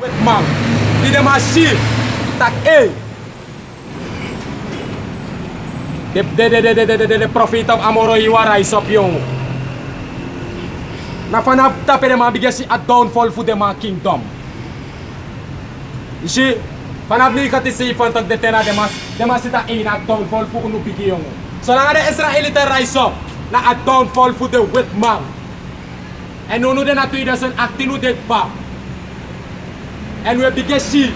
Wetman, di de machine, tak the prophet of Amorohiwa rise up yung. Na vanaf dat de man begin a downfall voor de man kingdom. Je vanaf nu gaat het zien van dat de terra de man zit in a downfall voor een begin yung. Zolang de Israëlieten rise up, na a downfall voor de Wetman. En nu de na 2018 nu dit pa. En we begin zien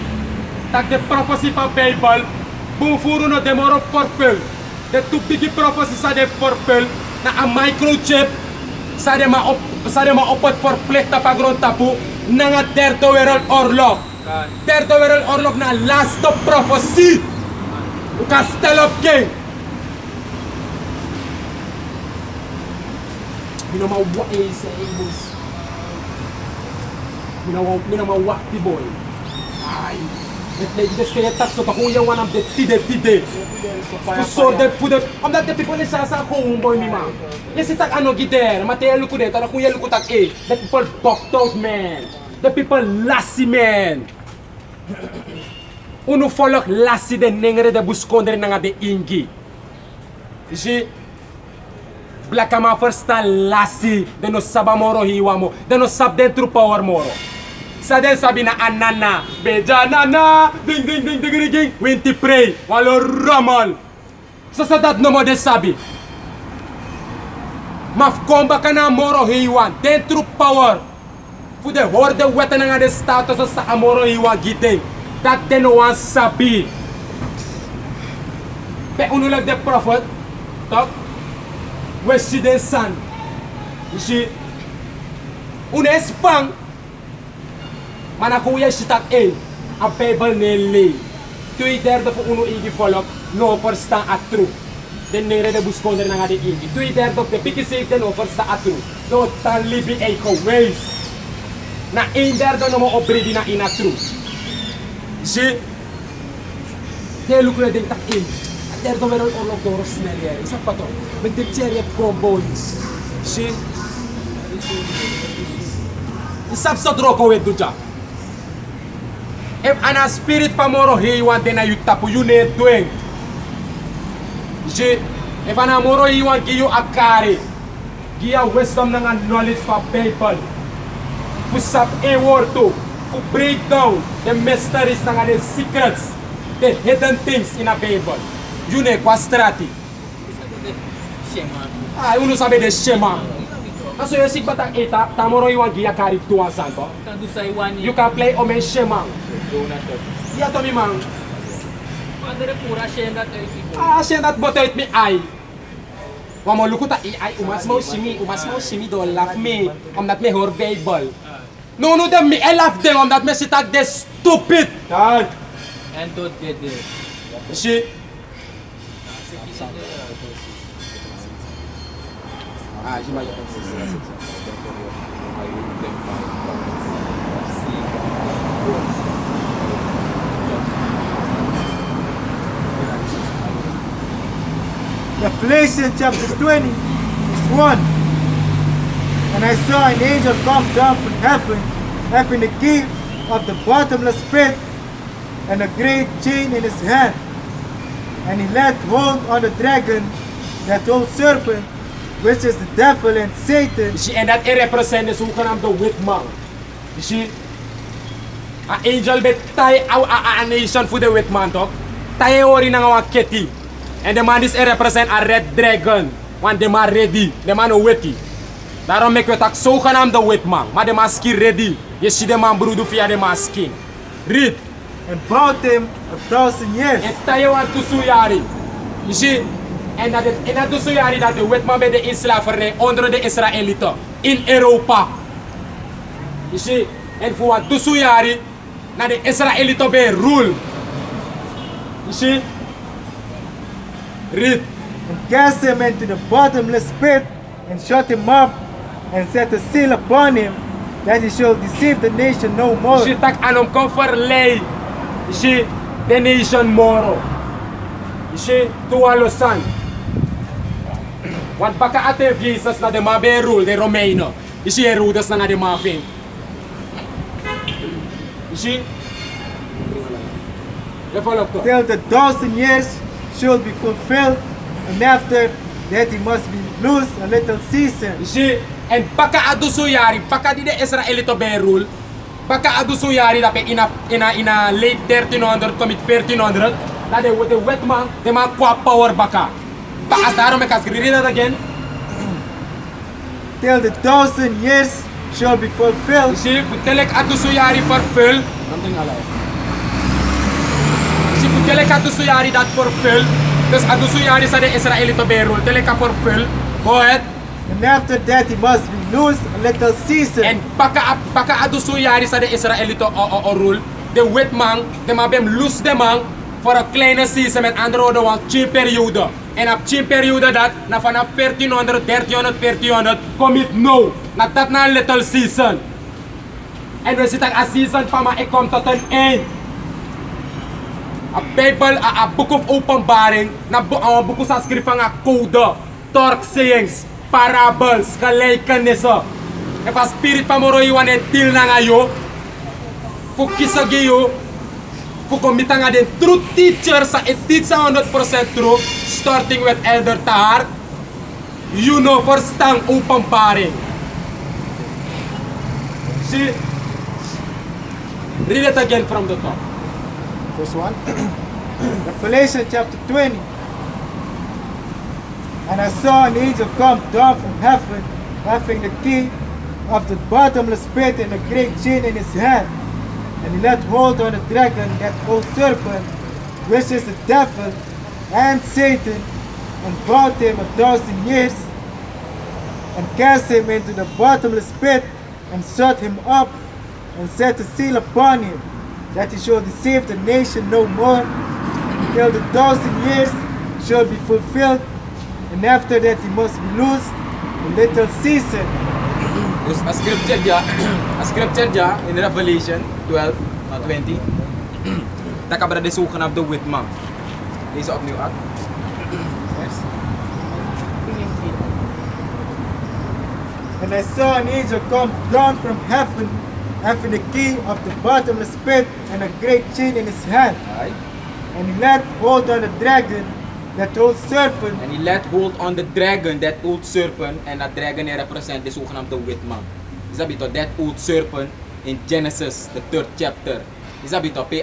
dat de prophecy van Bijbel boven no demoro fulfill. De toepige prophecy sa de fulfill na a microchip sa de ma op het verplichte pagron tapu na nga derde wereldoorlog. Derde wereldoorlog na laatste prophecy. U kan stel op king. You know my what is English. You know my what the boy. Ay. This kaya tax to kung yung one of the tide. To sort them for the omdat the people is sa kung boy mi ma. Yes itak ano gider, matelo ko dito, kung yelo ko tak the people bucked out man. The people lassi man. Uno folok lassi de nengre de buskondre nga de ingi. Isi Black ama first lassi de no sabamoro hiwamo, de no sab dentro power moro. Sa den sabi na anana, beja nana, ding, winti pray, walo ramal. So sa dat no mo de sabi. Mafkomba ka na moro hiwan, dentro power. Fude horde weta nga de status sa amoro hiwan giteng. Dat den no wan sabi. Pe unulag de prophet, talk. Wesi den san. Isi unespang manakuya sitak a Bible nele. Twitter da po uno igi follow no first at true. Den nere de buskonder na nga de igi. Twitter da pe piki safe den no first at true. No tan libi echo ways. Na inder do no mo obridi na ina true. Isi telu ko den tak Terdo meron orlog doros nele. Isa pa to. Magdipcherry at crombones. Si isap sa droko wedo dya. If ana spirit pa moro hiwan de na yutapu yun doing. Si if ana moro hiwan giyo akari. Giya wisdom na nga knowledge pa Bible. Pusap a word to. To break down the mysteries na nga the secrets. The hidden things in a Bible. Yun kwa strati. Ah, uno sabe de shema. Aso yo sikbata eta, tamoro iwan giya kari tuwa santo. You can play omen shema. Ya to mi mang. Ah, shendat botoit mi ay. Wamo lukuta ay umas mo shimi do laugh me. Omdat me hor Bible. No dem me laugh them omdat me sitak de stupid. Dad. And don't get it. Si Ah, je m'aille. Revelation chapter 20, verse 1. And I saw an angel come down from heaven, having the key of the bottomless pit and a great chain in his hand. And he laid hold on the dragon, that old serpent, which is the devil and Satan. You see, and that represents who can have the whip man. You see, an angel bet tie a nation for the whip man talk. Tie ori na nga keti. And the man is represent a red dragon. When the man ready, the man witty. Daarom make we talk so can have the whip man. Maar the man skin ready. You see the man brood via the man skin. Read. And bound him 1,000 years. En tayo aan tusuyari. You see, en dat tusuyari dat de wetman bij de inslavernij onder de Israëlieten in Europa. You see, en voor wat tusuyari na de Israëlieten bij rule. You see, read. And cast him into the bottomless pit, and shut him up, and set a seal upon him, that he shall deceive the nation no more. You see, tak anom conferlei. You see, the nation moro. You see, tuwalosan. Want baka ate visas na de mabe rule de Romano. You see, Herodes na nga de mafin. You You see? Je volgt toch? till the 1,000 years should be fulfilled, and after that he must be loose a little season. You see? En baka aduso yari, baka di de Israelito be rule, baka aduso yari dat in a late 1300, commit 1400, dat de wetman, de man qua power baka. But as daarom ik as read that again. Till the 1,000 years shall be You fulfilled, see, telek aduso yari fulfill. Something alive. You see, telek aduso yari dat fulfill. Dus aduso yari sa de Israelito be rule, telek a fulfill. Go ahead. and after that he must be loose a little season. En baka aduso yari sa de Israelito o rule. De wetman, de man bem loose de man voor een kleine season met andere woorden een cheap periode. En op cheap periode dat, na vanaf 1400, 1300, 1400, kom het nou. Na dat na een little season. En we zitten aan season van maar ik kom tot een eind. Een Bijbel, een boek of openbaring, een boek van schrift van code, tork sayings, parables, gelijkenissen. En van spirit van moro je wanneer til na yo. Voor kiezen je voor committing aan de true teachers, het teacher 100% true, starting with Elder Tahar. You know, verstaan openbaring. See? Read it again from the top. Verse 1. Revelation chapter 20. And I saw an angel come down from heaven, having the key of the bottomless pit and a great chain in his hand. And he let hold on the dragon, that old serpent, which is the devil and Satan, and bound him 1,000 years, and cast him into the bottomless pit, and shut him up, and set a seal upon him, that he should deceive the nation no more, till the 1,000 years shall be fulfilled, and after that he must be loosed a little season. Dus a scripture ja in Revelation 12 naar 20. Dat kan de zogenaamde witman. Deze opnieuw uit. Yes. And I saw an angel come down from heaven, having the key of the bottomless pit and a great chain in his hand. Right. And he let hold on the dragon, that old serpent, And he let hold on the dragon, that old serpent, and that dragon represent de zogenaamde witman. Is dat beter? That old serpent in Genesis, the 3rd chapter. Is dat beter? Pay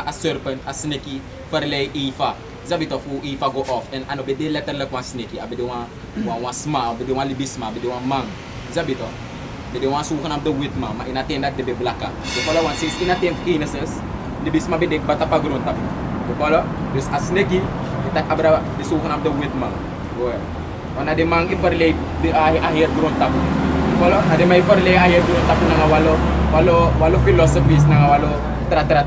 a serpent, a snake, verlei Eva. Is dat beter voor Eva go off? En ano bede letterlijk wan snake, abede wan sma, abede wan libisma, abede wan man. Is dat beter? Bede wan zogenaamde witman, maar in aten dat de be blakka. De follow one says in aten Genesis, libisma bede bata pa grond tap. De follow? Dus a snake, dat abra de zogenaamde witman. Goeie. Want na de man i verlei de aher grond tap. Follow? Na de may verlei aher grond tap na nga walo philosophies na nga walo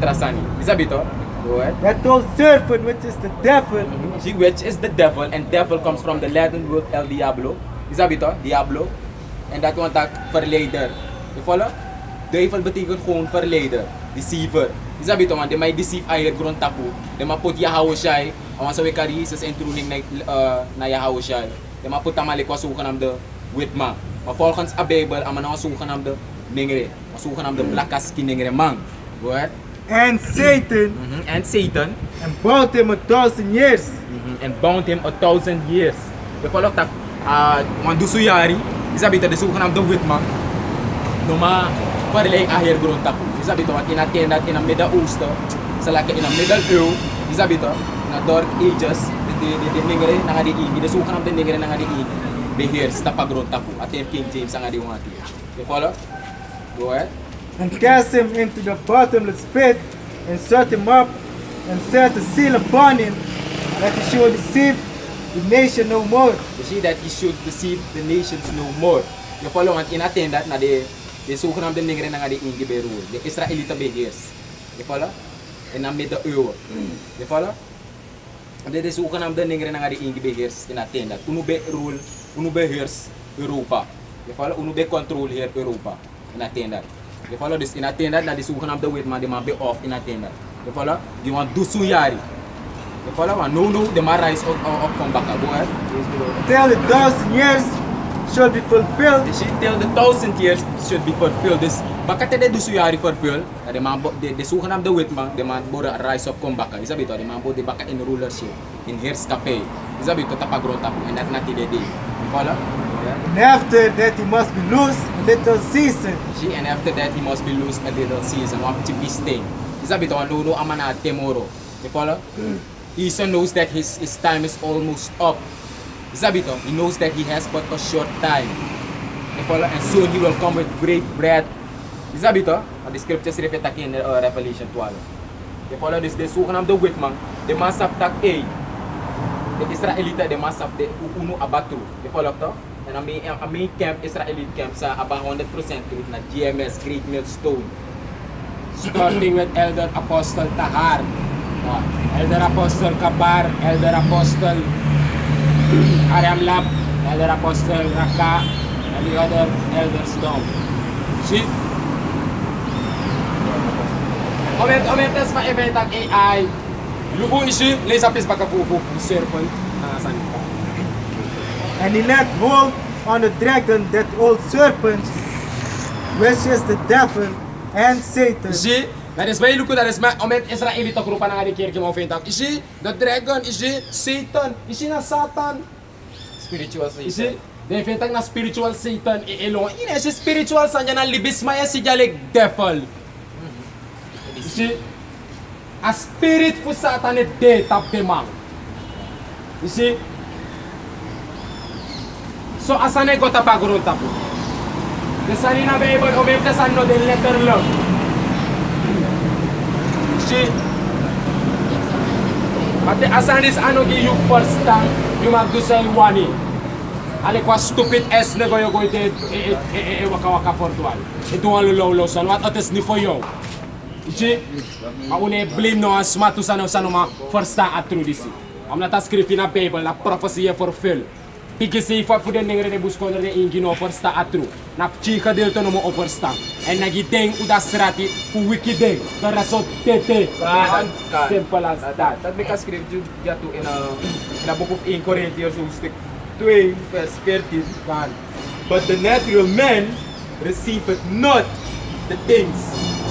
trasani. Is dat beter? Goeie. that old serpent which is the devil, See, which is the devil, and devil comes from the Latin word el diablo. Is dat beter? Diablo. En dat want dat verleider. Je follow? Duivel betekent gewoon verleider, deceiver. Is dat beter? Want de may deceive ayer grond tapu. De ma put Yahweh shai. Awan sa wekari Jesus intruning na Yahweh shai. De ma put tamalik was zogenaamde witman. Maar volgens a Bijbel aman was zogenaamde ningere. Was zogenaamde blakkaski ningere man. Go ahead. and Satan, And Satan. and bound him 1,000 years. And bound him 1,000 years. Je volgt dat want dusu yari is dat beter de zogenaamde witman. No ma verlei aher grond tapu. Is dat beter want in aten dat in het Midden-Oosten, salake in het middeleeuw, is dat beter in het dark ages de ningere na di igi de zogenaamde ningere na di igi beheers tapa grond tapu. Aten King James nga di wati. Je volgt? Go ahead. And cast him into the bottomless pit, and shut him up, and set a seal upon him, that he should deceive the nation no more. You see that he should deceive the nations no more. Je follow want in aten dat na de zogenaamde ningere na di igi beheer. De Israelita beheers. Je follow? In de middeleeuwen. Je follow? De zogenaamde ningere na di igi beheers in aten dat. Unu be rule, unu beheers Europa. Je follow? Unu be control hier Europa. In aten dat. Je follow dus in aten dat na de zogenaamde witman de man be off in aten dat. Je follow? Die want dusu yari. Je follow? Want no de man rise up come back. Go ahead. Till the 1,000 years shall be fulfilled, Till the 1,000 years should be fulfilled. Dus Bakate de dusu jari vervul, de man de zogenaamde witman, de man bode rise up kom bakken. Is dat beter? De man bode bakken in rulership, in heerschappij. Is dat beter? Tapa grond tapu en dat nati de day. You follow? And after that, he must be loose a little season. See, and after that he must be loose a little season, one to be stain. Is that beter? No amana tomorrow. You follow? Esau knows that his time is almost up. Is that beter? He knows that he has but a short time. You follow? And soon he will come with great breath. Is dat beter? The scriptures refer in Revelation 12. Je follow this, de zogenaamde witman, de man sap tak A. De Israëlieten, de man sap de uno abatu. Je follow toch? En aan mijn camp, Israëliet camp, sa aba 100% terug naar GMS, Great Millstone. Starting with Elder Apostle Tahar, Elder Apostle Kabar, Elder Apostle Aram Lab, Elder Apostle Raka, and the other elders down. See? Omet is ma-event ang AI. Lubu ishi, laser piece baka po serpent. Sanita. And he laid hold on the dragon, that old serpent, which is the devil and Satan. Ishi, dat is mijn luku, dat is mijn omet Israëliet ook roepen aan de kerk mo vindt. Ishi, the dragon, ishi, Satan, ishi na Satan. Spiritual Ishi, Satan. de vindt na spiritual Satan elong. Ine si spiritual sa na libis maya si jalik devil. Ishi, a spirit fu Satan e de tap de man. Ishi. So asane gota pagurun tapu. The sani na Bible omet the san no the letter love. Ishi. Ate asan is ano gi you first time you mag do say wani. Ale kwa stupid S na goyo go ite waka waka fortual. Ito ang lolo son what otes ni for you. Ishi. Maune blame no as matu sana ma first time at through this. Am na ta script in a Bible la prophecy fulfill. Pigisi fa fu den ngere de busko na de ingino first at through. Na chika del to no mo overstand. En nagideng udasrati fu wiki deng. Para so tete. Simple as that. Dat make a scripture jatu in a book of 1 Corinthians hoofdstuk 2 vers 14. But the natural man receiveth not the things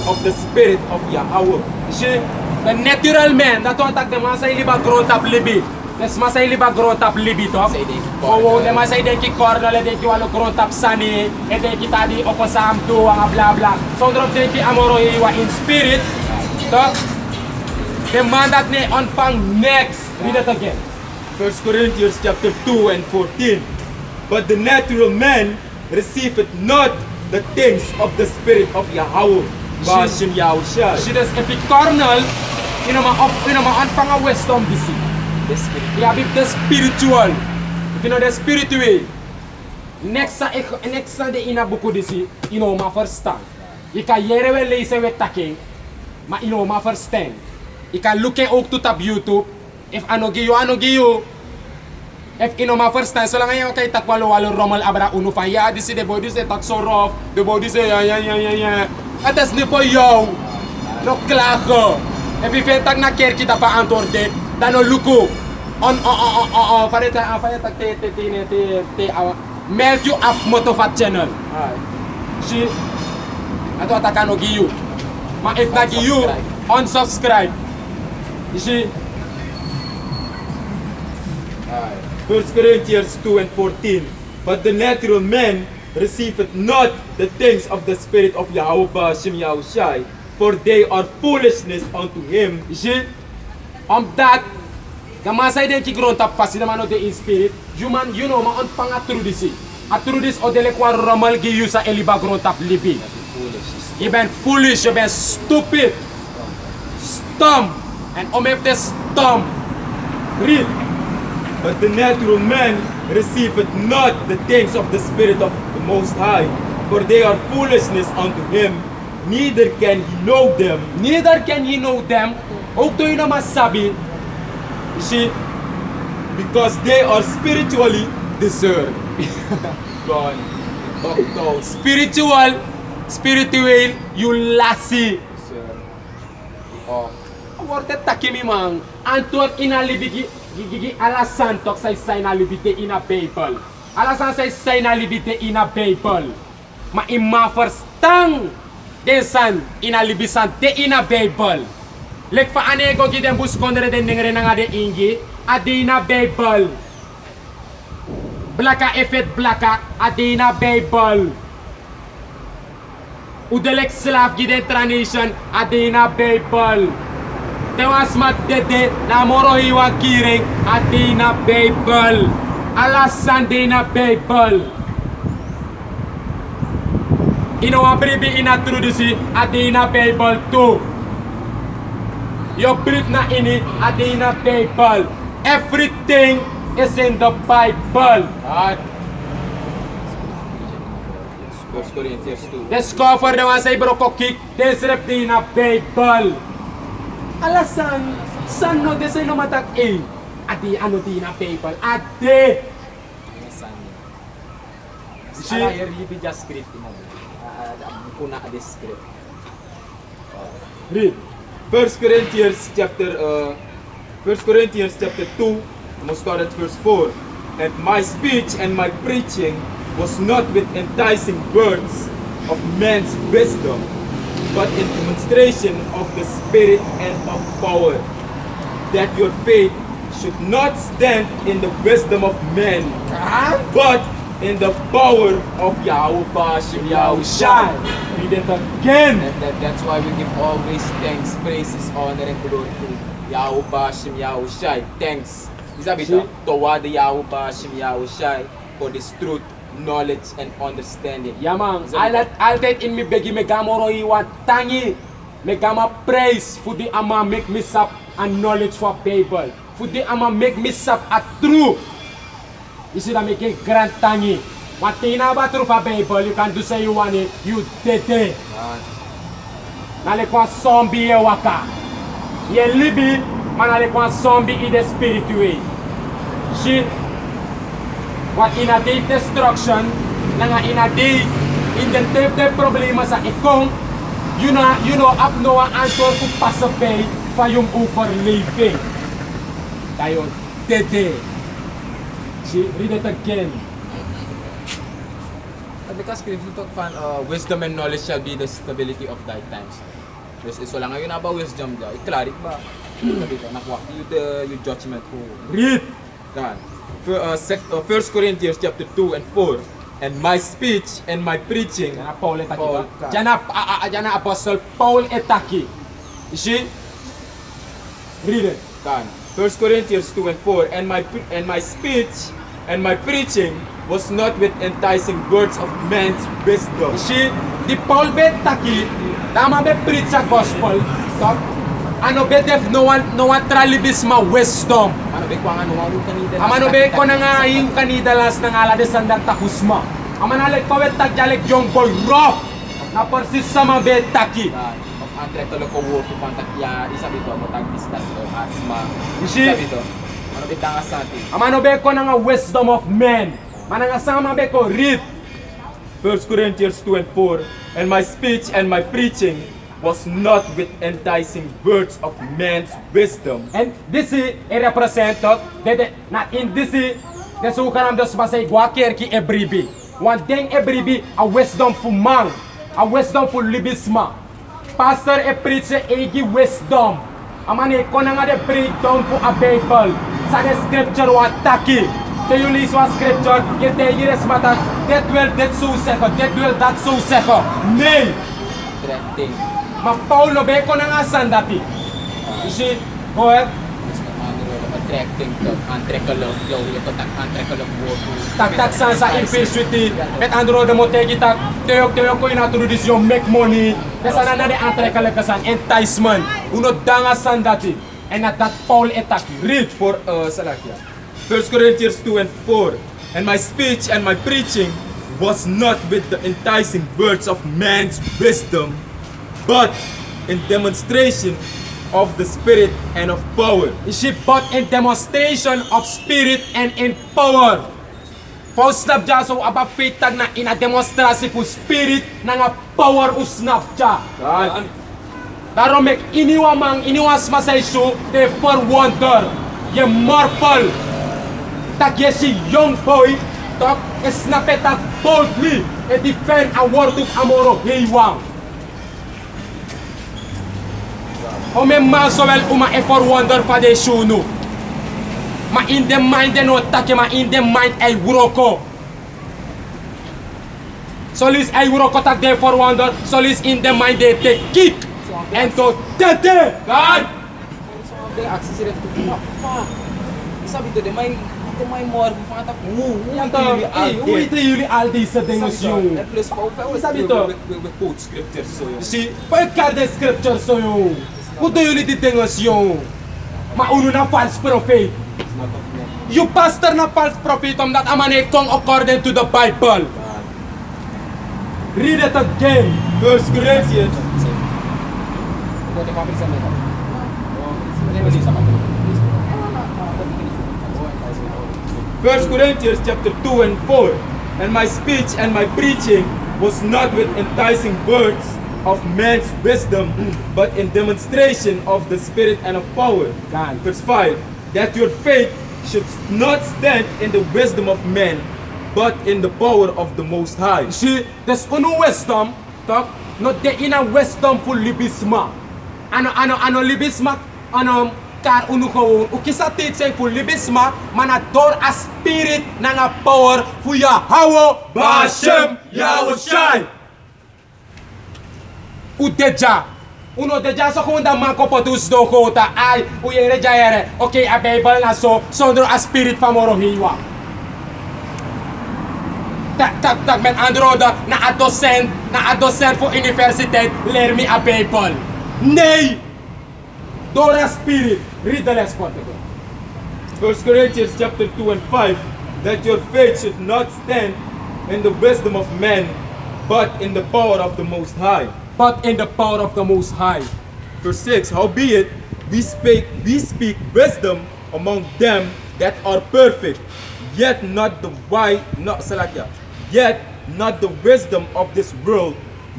of the spirit of Yahweh. Ishi, the natural man, dat wat tak de masa iliba growth up libi. Des masa iliba growth up libi to. Say denk Oh, de masa ideki cornel, ideki walo growth up sani, ideki tadi opposam tu, bla bla. So drop deki amoro iwa in spirit. To. The man that ne onfang next. Read it again. 1 Corinthians chapter 2 and 14. But the natural man receiveth not the things of the spirit of Yahweh. Bashim Yahushua. She does epic cornel, you know ma onfang a wisdom disi. The spirit. Yeah, with the spiritual. If you know the spiritual. Next sa de ina buku disi, you know ma first time. Ika yere we lezen we taking, ma you know ma first time. Ika looking ook to tap YouTube. If ano giyo. If you know ma first time, so lang ngayon kay takwalo walo romal abra uno fa ya disi the body say tak so rough, the body say ya. At is ni po yo. No klago. If you feel tak na care kita pa antorde. Dano luko on fareta te melt you off motofat channel. Si ato atakano giyu. Ma if na giyu unsubscribe. Si 1 Corinthians 2 and 14. But the natural man receiveth not the things of the spirit of Yahweh Bashim Yahushai, for they are foolishness unto him. si that the masay den ki growth up fast naman no de in spirit. Human you know ma on pang through this. Through this o dele kwa romal giyu sa eliba growth up libi. You been foolish, you been stupid, stump, and omef the stump. Read. But the natural man receiveth not the things of the spirit of the Most High, for they are foolishness unto him, neither can he know them. Neither can he know them. Ook to you naman sabi. You see, Because they are spiritually discerned. Gone. spiritual, you lassie. Discerned. Off. Worte takimi mang. Antuak inalibigi gigi alasan tok say inalibite ina Bible. Alasan say inalibite ina Bible. Ma ima first tang den san ina libisan de ina Bible. Lek fa anego ki den bus kondre den nengre nanga de ingi adina Bible. Blaka efet blaka adina Bible. Udelek slav gi den transition adina Bible. Tewas mat dede na moro hiwa kiring adina Bible. Alasan dina Bible. Ino wa bribi ina introduce adina Bible too. Yo brief na ini adina Bible. Everything is in the Bible. God. 1 Corinthians 2. Discover naman sa ibro ko kick desrep dina Bible. Alasan san no desay no matak adi ano dina Bible. Adi. Si ala read just script mo. Kuna a script. Read. 1 Corinthians chapter 2, I'm gonna start at verse 4. And my speech and my preaching was not with enticing words of man's wisdom, but in demonstration of the Spirit and of power, that your faith should not stand in the wisdom of men, but in the power of Yahuwah Hashem Yahushua. Read it again. That's why we give always thanks, praises, honor, and glory to Yahuwah Hashem Yahushua. Thanks. Isabi to toward the Yahuwah Hashem Yahushua for this truth, knowledge, and understanding. Yamang, altet in me begi me gamoro iwan tangi. Me gama praise for the ama make me sap and knowledge for Bible. For the ama make me sap a true. You see that make a grand tangi. What tina ba true for Bible, you can do say you want it, you did it. Nale kwa zombie e waka. Ye libi, manale kwa zombie i the spiritual. She what in a day destruction, nanga in a day in the deep problema sa ikong, you know up no answer to pass away for yung overliving. Tayo, dede. She read it again. Because if you talk fan, wisdom and knowledge shall be the stability of thy times. Terus iso lang ngayon ba wisdom daw? Iklarik ba? Sabi ko, nakuha yung judgment ko. Read. God. 1 Corinthians chapter 2 and 4. And my speech and my preaching. Diyan na Paul etaki Paul. ba? Diyan na Apostle Paul etaki. You see? Read it. God. 1 Corinthians 2 and 4. And my speech and my preaching was not with enticing words of man's wisdom. You see? Di Paul betaki. Tama be preach sa gospel. Stop. Ano be def no one tralibis ma wisdom. Ano ba kung ano ang kanida? Amano be ko na nga yung kanidalas ng ala de sandar takusma. Amanalek pawet tagjalek yung boy rough. Na persis sa mabetaki. Of antrekalo ko wo to pantakya isa bito mo tagdistas o asma. You see? Isa bito. Ano bitanga sa atin? Amano be ko na nga wisdom of men. Manangasama be ko read. 1 Corinthians 2 and 4. And my speech and my preaching was not with enticing words of man's wisdom. And this is a represented not in this is the sukaram dos masay guaker ki ebribi. One thing ebribi a wisdom for man, a wisdom for libisma. Pastor e preach egi wisdom. Amani ko na nga de breakdown for a Bible. Sa the scripture wa taki. So you list one scripture, get the years matter, that will that so second, that will that so second. Nay! Directing. Ma Paulo be ko na nga sandati. You see, go ahead. Attracting to antrekalo yo ito tak antrekalo wo. Tak sa impulsivity. Pet andro de mo tegi tak. Teyok ko introduce yung make money. Kesa na de entre kalakasan enticement. Uno danga sandati. And at that Paul etaki. Read For Salakia. 1 Corinthians 2 and 4. And my speech and my preaching was not with the enticing words of man's wisdom, but in demonstration of the Spirit and of power. She but in demonstration of spirit and in power. Paul snap dya so aba faith tag na ina demonstrasi po spirit na nga power usnap dya. Daro mek iniwas masay show de for wonder. Ye marvel. Tak ye si young boy tak snapeta boldly and defend a word of amoro hiwang. O men man zowel uma e for wonder van de show nu. Maar in de mind no take, maar in de mind ay wuroko. Solis ay wuroko tak de for wonder, solis in de mind de take kick. En to tete. God. De actie zit even te Sabi to, de mijn morgen van het Hoe weten jullie al deze dingen, joh? En plus, Sabi to. we quote scriptures, so Zie, pak elkaar de scriptures, zo, joh. Hoe doen jullie die dingen, joh? Maar hoe doen een false profeet? You pastor na false prophet omdat a man heeft come according to the Bible. Read it again. First Corinthians. First Corinthians chapter 2 and 4. And my speech and my preaching was not with enticing words of man's wisdom, but in demonstration of the Spirit and of power. God. Verse 5. That your faith should not stand in the wisdom of men, but in the power of the Most High. Zie, dus unu wisdom, toch? No de ina wisdom voor libisma. Ano libisma, kar unu gewoon. O kisa teaching voor libisma, maar na door a spirit na nga power voor Yahweh Bashem Yahushai. U deja. Uno deja so kung da man ko potus do ko ta ay uyere jayere. Okay, a Bible na so sondro a spirit fa morohiwa. Tak men androda na a docent voor universiteit leer me a Bible. Nee! Door a spirit. Read the last part again. First Corinthians chapter 2 and 5. That your faith should not stand in the wisdom of men, but in the power of the Most High. But in the power of the Most High. Verse 6. Howbeit we speak wisdom among them that are perfect, yet not the wisdom of this world,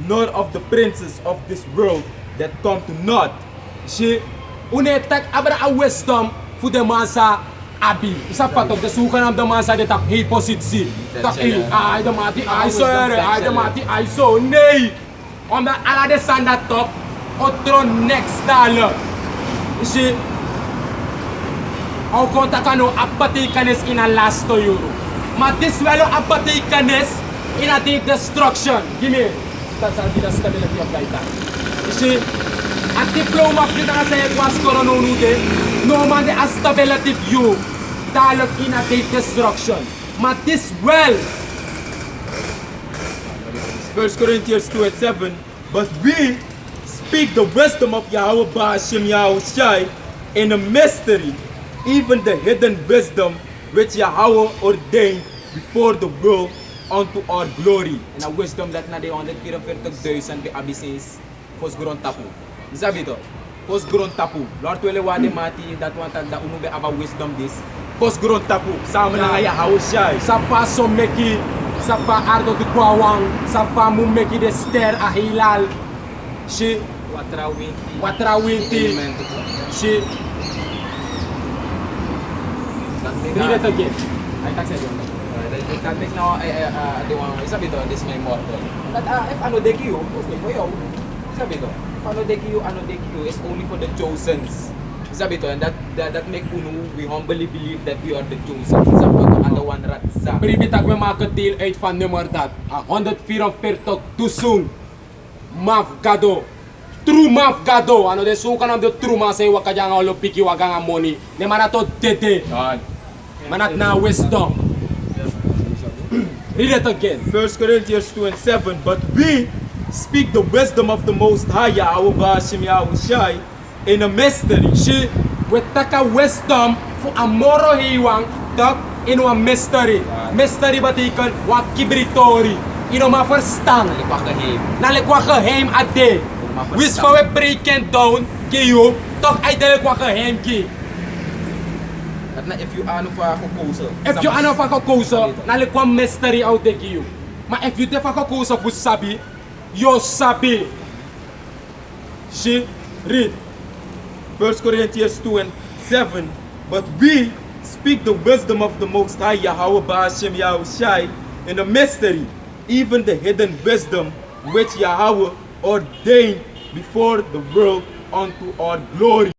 nor of the princes of this world that come to naught. Zie, unetak abra a wisdom voor de massa abi. Isa patok de sukan am de massa de tak hei positie. Tak il ay de mati ay so ay de mati ay so nee. Omdat ala de sanda top otro next dollar. Zie, au kontakano apati kanes in a last to euro. Maar this wel apati kanes in a deep destruction. Give me. That's the stability of data. Zie, a diploma kita sa was korono nude, no man the stability view, dialogue in a deep destruction. But this well, 1 Corinthians 2 and 7. But we speak the wisdom of Yahweh Ba'ashem Yahushai in a mystery, even the hidden wisdom which Yahweh ordained before the world unto our glory. en a wisdom dat na de 144,000 be abisis fos grond tapu. Sabi to, fos grond tapu. Lord wele wade mati dat wanta da unu be aba wisdom this. Fos grond tapu, sama na Yahushai. sa pa so meki, sa pa ardo de kwawang, sa pa mu meki de ster a hilal. Si watra winti, si read it again. Ay tak sa doon. That makes now the one sabi to this my mortal. That if ano deki you, for you. Sabi to, if ano deki you is only for the chosens. Sabi to, and that make unu we humbly believe that we are the chosen. Sabi to, ano one rat sa. Pribitag we makatil 8 van nummer dat. 144 tusung. Mafgado. True mafgado. Ano de sukan am de true ma say wakajang olo piki wagang money. Ne manato tete. Manat na wisdom. Read it again. 1 Corinthians 2 and 7. But we speak the wisdom of the Most High Yahweh Ba'ashem Yahushai in a mystery. Si wetaka wisdom fu amoro hiwang tak ino a mystery. Mystery batikan wa kibritori. Ino ma verstand. Nalikwa geheim ade. Wis fa we break it down ki you tak ay delikwa geheim ki. Dat na if you ano fa kukuso. If you ano fa kokoso, nalikwa mystery out de ki you. Ma if you defa kokoso fu sabi, yo sabi. Si read. 1 Corinthians 2 and 7. But we speak the wisdom of the Most High Yahweh Ba'ashem Yahushai in a mystery, even the hidden wisdom which Yahweh ordained before the world unto our glory.